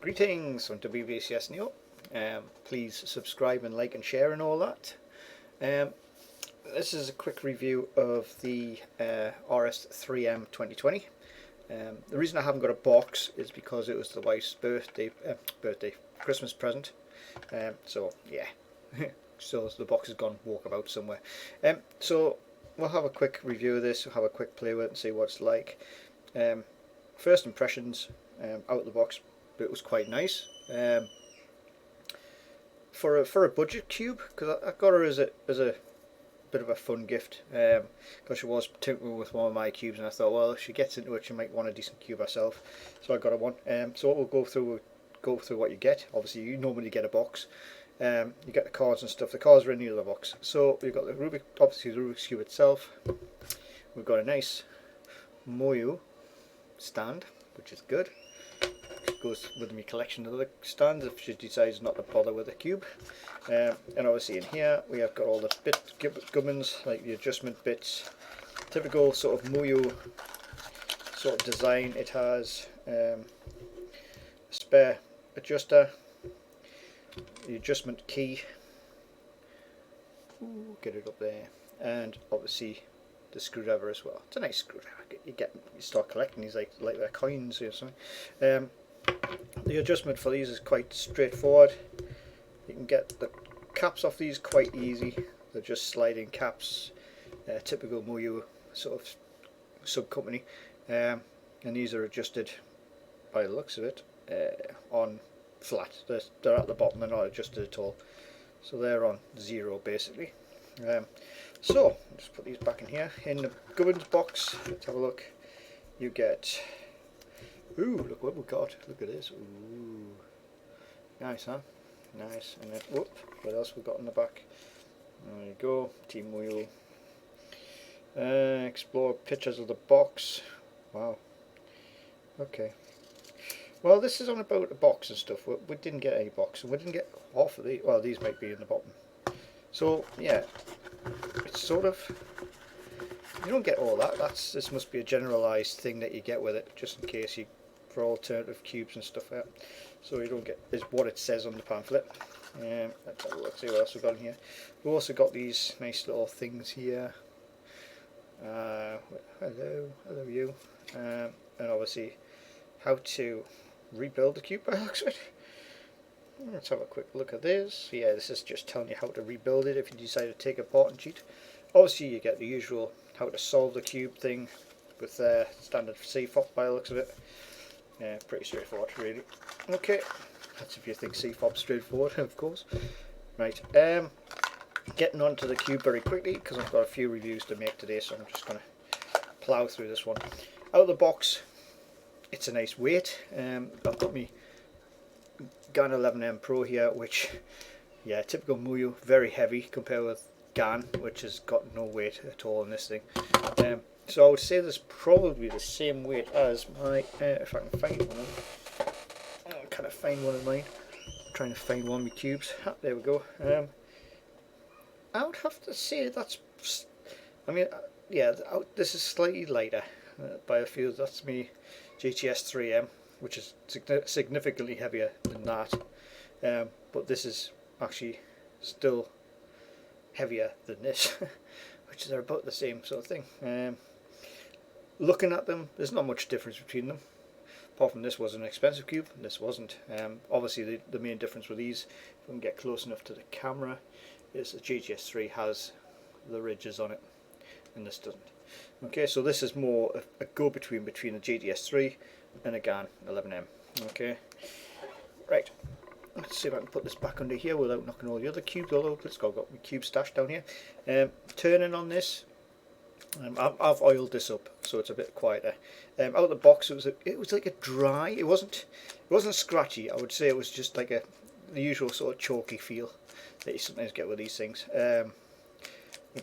Greetings from MFJS Neo. Please subscribe and like and share and all that. This is a quick review of the RS3M 2020. The reason I haven't got a box is because it was the wife's Christmas present. So yeah, so the box has gone walkabout somewhere. So we'll have a quick review of this, we'll have a quick play with it and see what it's like. First impressions out of the box, it was quite nice. For a budget cube, because I got her as a bit of a fun gift, because she was tinkering with one of my cubes, and I thought, well, if she gets into it, she might want a decent cube herself. So I got her one. So what we'll go through what you get. Obviously, you normally get a box. You get the cards and stuff. The cards are in the other box. So we've got the Rubik's cube itself. We've got a nice Moyu stand, which is good. Goes with my collection of the stands if she decides not to bother with the cube. And obviously in here we have got all the gubbins, like the adjustment bits. Typical sort of Moyu sort of design. It has a spare adjuster, the adjustment key, get it up there, and obviously the screwdriver as well. It's a nice screwdriver. You start collecting these like they're coins or something. The adjustment for these is quite straightforward. You can get the caps off these quite easy. They're just sliding caps, typical Moyu sort of sub company, and these are adjusted by the looks of it on flat. They're at the bottom, they're not adjusted at all, so they're on 0 basically. So I'll just put these back in here. In the gubbins box, let's have a look. You get, ooh, look what we got. Look at this. Ooh, nice, huh? Nice. And then, whoop, what else we got in the back? There you go. Team wheel. Explore pictures of the box. Wow. Okay. Well, this is on about a box and stuff. We didn't get a box, and we didn't get half of these. Well, these might be in the bottom. So yeah, it's sort of, you don't get all that. This must be a generalized thing that you get with it, just in case you, for alternative cubes and stuff like that. So you don't get, is what it says on the pamphlet. Let's have a look, see what else we've got in here. We've also got these nice little things here. Hello you. And obviously how to rebuild the cube by the looks of it. Let's have a quick look at this. Yeah, this is just telling you how to rebuild it if you decide to take apart and cheat. Obviously you get the usual how to solve the cube thing with standard CFOP by the looks of it. Yeah, pretty straightforward really. Okay, that's if you think CFOP's straightforward, of course. Right, getting on to the cube very quickly because I've got a few reviews to make today, so I'm just going to plough through this one. Out of the box, it's a nice weight. I've got me GAN 11M Pro here, which, yeah, typical Moyu, very heavy compared with GAN, which has got no weight at all in this thing. So I would say there's probably the same weight as my, if I can find one. Can I find one of mine? I'm trying to find one of my cubes. Ah, there we go. I would have to say that's, I mean, yeah, this is slightly lighter by a few. That's me RS3M, which is significantly heavier than that, but this is actually still heavier than this, which is about the same sort of thing. Looking at them, there's not much difference between them, apart from this was an expensive cube and this wasn't. Obviously the main difference with these, if we can get close enough to the camera, is the GTS3 has the ridges on it and this doesn't. Okay, so this is more a go-between between the GTS3 and a GAN 11M. Okay, right, let's see if I can put this back under here without knocking all the other cubes all over. I've got my cube stashed down here. Turning on this, I've oiled this up so it's a bit quieter. Out of the box, it was like a dry. It wasn't scratchy. I would say it was just like the usual sort of chalky feel that you sometimes get with these things.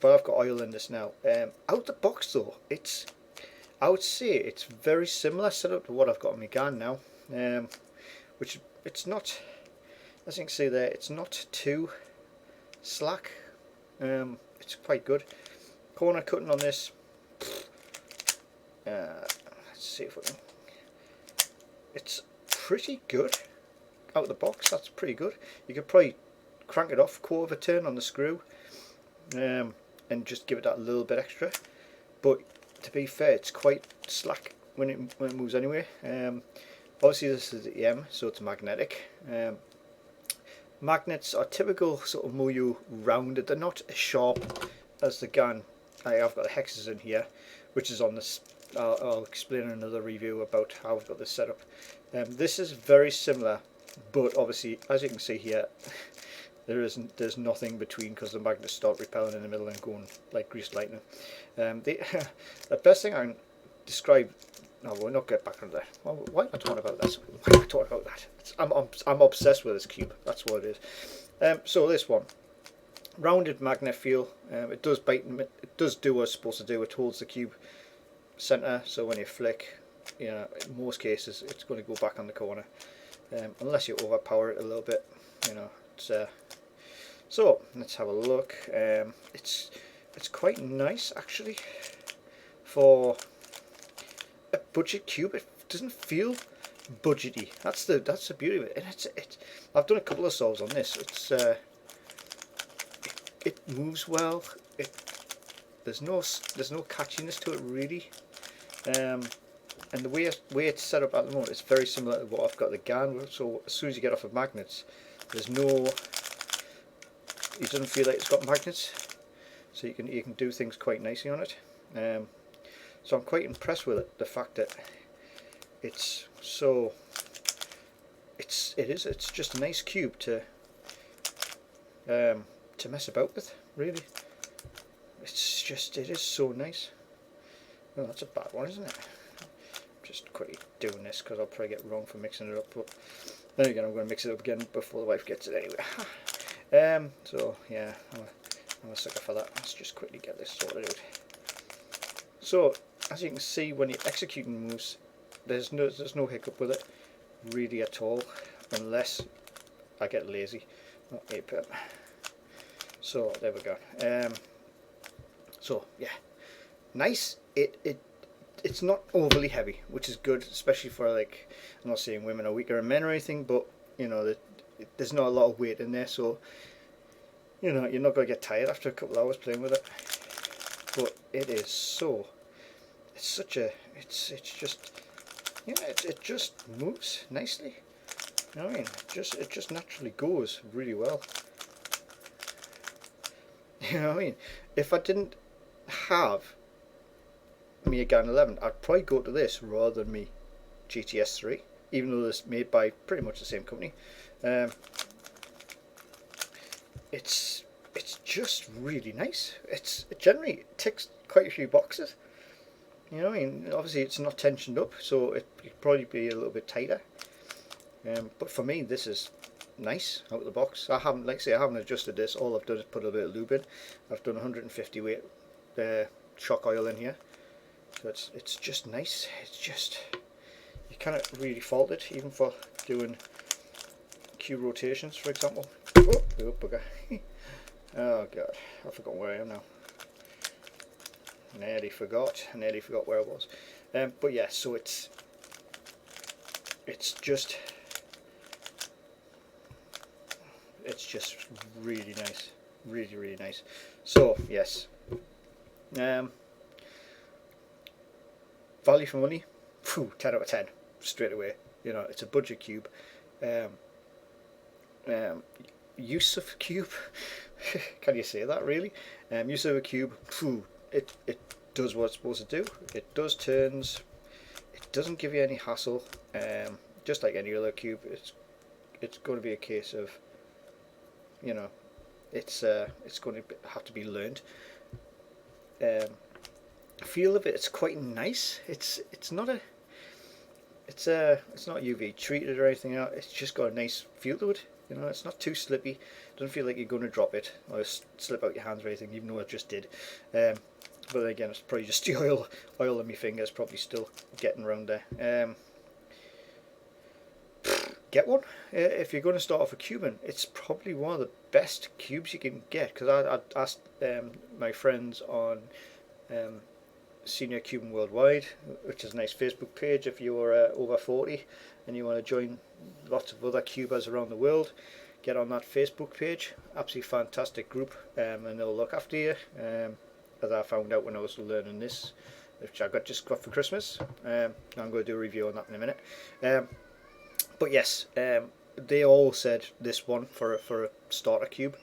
But I've got oil in this now. Out the box though, I would say it's very similar setup to what I've got on my GAN now, which it's not, as you can see there, it's not too slack. It's quite good. Corner cutting on this, let's see if we can, it's pretty good. out of the box, that's pretty good. You could probably crank it off quarter of a turn on the screw, and just give it that little bit extra. But to be fair, it's quite slack when it moves anyway. Obviously this is the EM, so it's magnetic. Magnets are typical sort of more rounded. They're not as sharp as the gun. I've got the hexes in here, which is on this. I'll explain in another review about how I've got this set up. This is very similar, but obviously, as you can see here, there's nothing between, because the magnets start repelling in the middle and going like greased lightning. The best thing I can describe. No, we'll not get back on that. Why am I talking about this? Why am I talking about that? I'm obsessed with this cube. That's what it is. So this one, rounded magnet feel. It does bite. It does do what it's supposed to do. It holds the cube center, so when you flick, you know, in most cases it's going to go back on the corner, unless you overpower it a little bit. You know. So let's have a look. It's quite nice actually for a budget cube. It doesn't feel budgety. That's the beauty of it. And I've done a couple of solves on this. It moves well. There's no catchiness to it really. And the way it's set up at the moment is very similar to what I've got the GAN. So as soon as you get off of magnets, it doesn't feel like it's got magnets. So you can do things quite nicely on it. So I'm quite impressed with it. The fact that it's just a nice cube to mess about with. Really, it is so nice. Oh, that's a bad one, isn't it? I'm just quickly doing this because I'll probably get it wrong for mixing it up. But then again, I'm going to mix it up again before the wife gets it anyway. So yeah, I'm a sucker for that. Let's just quickly get this sorted out. So as you can see, when you're executing moves, there's no hiccup with it really at all, unless I get lazy. Not APEP. So there we go. So yeah, nice. It's not overly heavy, which is good, especially for, like, I'm not saying women are weaker than men or anything, but you know, there's not a lot of weight in there, so you know, you're not going to get tired after a couple of hours playing with it. But it is so, it's just, yeah, it just moves nicely. You know what I mean? It just naturally goes really well. You know what I mean? If I didn't have me GAN 11, I'd probably go to this rather than me GTS 3, even though it's made by pretty much the same company. It's just really nice. It generally ticks quite a few boxes. You know what I mean? Obviously it's not tensioned up, so it could probably be a little bit tighter. But for me, this is nice out of the box. I haven't, like I say, I haven't adjusted this. All I've done is put a bit of lube in. I've done 150 weight shock oil in here, so it's just nice. It's just, you cannot really fault it, even for doing cube rotations, for example. Oh bugger. Oh god, I forgot where I am now. Nearly forgot where I was. But yeah, so it's just really nice, really nice. So yes, value for money, 10 out of 10 straight away. You know, it's a budget cube. Use of a cube, can you say that really? Use of a cube, it does what it's supposed to do. It does turns. It doesn't give you any hassle. Just like any other cube, it's going to be a case of, you know, it's going to have to be learned. Feel of it's quite nice. It's not UV treated or anything out. It's just got a nice feel to it. You know, it's not too slippy. Doesn't feel like you're going to drop it or slip out your hands or anything, even though I just did. But again, it's probably just the oil on my fingers, probably still getting around there. Get one if you're going to start off a cubing. It's probably one of the best cubes you can get, because I asked my friends on Senior Cubing Worldwide, which is a nice Facebook page if you're over 40 and you want to join lots of other cubers around the world. Get on that Facebook page. Absolutely fantastic group, and they'll look after you, as I found out when I was learning this, which I just got for Christmas. I'm going to do a review on that in a minute. But yes, they all said this one for a starter cube.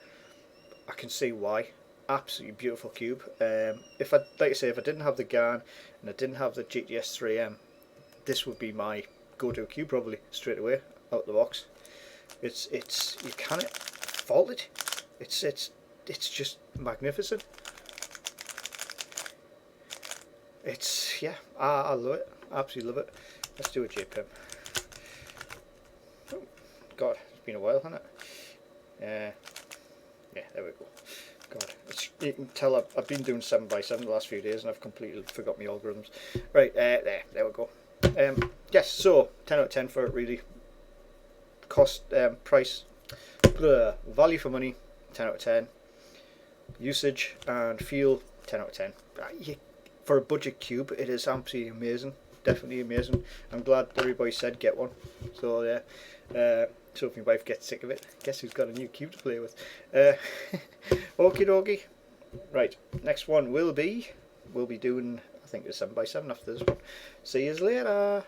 I can see why. Absolutely beautiful cube. If I didn't have the GAN and I didn't have the RS3M, this would be my go-to cube probably straight away out the box. It's you can't fault it. It's just magnificent. It's, yeah, I love it. Absolutely love it. Let's do a JPEM. Oh God, it's been a while, hasn't it? Yeah, there we go. God, you can tell I've been doing 7x7 the last few days and I've completely forgot my algorithms. Right, there we go. Yes, so 10 out of 10 for it, really. Cost, price, value for money, 10 out of 10. Usage and feel, 10 out of 10. For a budget cube, it is absolutely amazing. Definitely amazing. I'm glad everybody said get one. So yeah, so if my wife gets sick of it, guess who's got a new cube to play with. Okie dokie. Right, next one we'll be doing, I think it's 7x7 after this one. See you later.